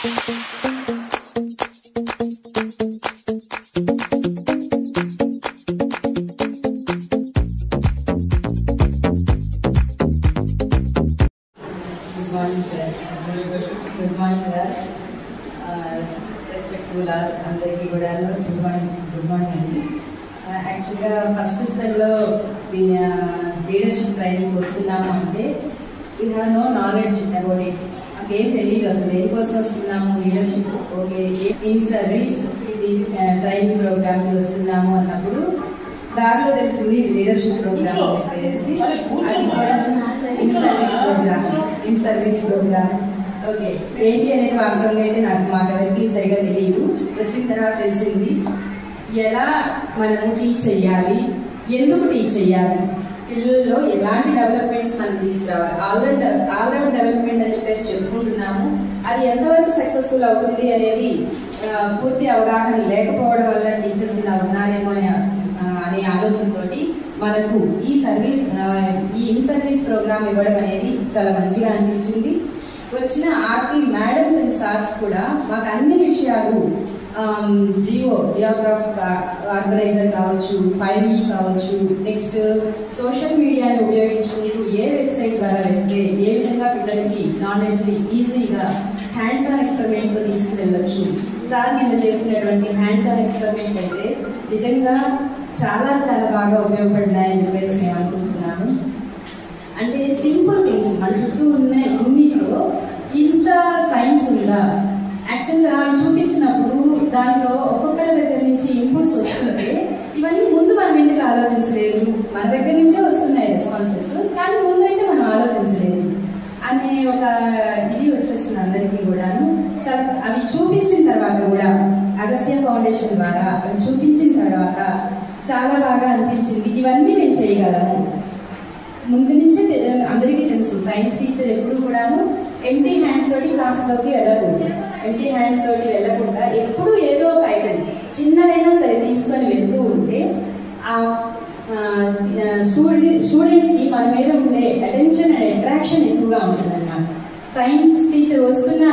Good morning, sir. Respectful అందరికీ కూడా good morning అండి. యాక్చువల్గా ఫస్ట్ స్టెప్లో లీడర్షిప్ ట్రైనింగ్ వస్తున్నాము అంటే we have no knowledge about it. మాకేం తెలియదు అసలు దేనికోసం వస్తున్నాము leadership. Okay, in service training ప్రోగ్రామ్కి వస్తున్నాము అన్నప్పుడు దారిలో తెలిసింది లీడర్షిప్ ప్రోగ్రామ్ అని చెప్పేసి అది కూడా ఇన్ సర్వీస్ ప్రోగ్రామ్. ఓకే, ఏంటి అనేది వాస్తవంగా అయితే మాకెవరికి సరిగా తెలియదు. వచ్చిన తర్వాత తెలిసింది ఎలా మనము టీచ్ చెయ్యాలి, ఎందుకు టీచ్ చెయ్యాలి, పిల్లల్లో ఎలాంటి డెవలప్మెంట్స్ మనం తీసుకురావాలి. ఆల్రౌండ్ డెవలప్మెంట్ అని చెప్పేసి చెప్పుకుంటున్నాము. అది ఎంతవరకు సక్సెస్ఫుల్ అవుతుంది అనేది పూర్తి అవగాహన లేకపోవడం వల్ల టీచర్స్ ఇలా ఉన్నారేమో అనే ఆలోచనతోటి మనకు ఈ ఇన్ సర్వీస్ ప్రోగ్రామ్ ఇవ్వడం అనేది చాలా మంచిగా అనిపించింది. వచ్చిన ఆర్పీ మేడమ్స్ అండ్ సార్స్ కూడా మాకు అన్ని విషయాలు జియోగ్రాఫిక్ ఆర్గనైజర్ కావచ్చు, 5E కావచ్చు, నెక్స్ట్ సోషల్ మీడియాని ఉపయోగించుకుంటూ ఏ వెబ్సైట్ ద్వారా వెళ్తే ఏ విధంగా పిల్లలకి నాలెడ్జ్ని ఈజీగా హ్యాండ్స్ ఆన్ ఎక్స్పెరిమెంట్స్తో తీసుకువెళ్ళొచ్చు. సార్ కింద చేసినటువంటి హ్యాండ్స్ ఆన్ ఎక్స్పెరిమెంట్స్ అయితే నిజంగా చాలా చాలా బాగా ఉపయోగపడినాయని చెప్పేసి మేము అనుకుంటున్నాము. అంటే సింపుల్ థింగ్స్ మన చుట్టూ ఉన్న ఇన్నిలో ఇంత సైన్స్ ఉందా, యాక్చువల్గా చూపించినప్పుడు దాంట్లో ఒక్కొక్కరి దగ్గర నుంచి ఇన్పుట్స్ వస్తుంటే ఇవన్నీ ముందు మనం ఎందుకు ఆలోచించలేదు, మన దగ్గర నుంచే వస్తున్నాయి రెస్పాన్సెస్, కానీ ముందైతే మనం ఆలోచించలేదు అనే ఒక ఇది వచ్చేస్తుంది అందరికీ కూడాను. అవి చూపించిన తర్వాత కూడా అగస్త్య ఫౌండేషన్ ద్వారా అవి చూపించిన తర్వాత చాలా బాగా అనిపించింది. ఇవన్నీ మేము చేయగలము. ముందు నుంచే అందరికీ తెలుసు సైన్స్ టీచర్ ఎప్పుడు కూడాను ఎంటీ హ్యాండ్స్ తోటి క్లాస్లోకి వెళ్ళకుండా ఎప్పుడు ఏదో ఒక ఐటమ్ చిన్నదైనా సరే తీసుకొని వెళ్తూ ఉంటే ఆ స్టూడెంట్స్కి మన మీద ఉండే అటెన్షన్ అండ్ అట్రాక్షన్ ఎక్కువగా ఉంటుంది అన్నమాట. సైన్స్ టీచర్ వస్తున్నారు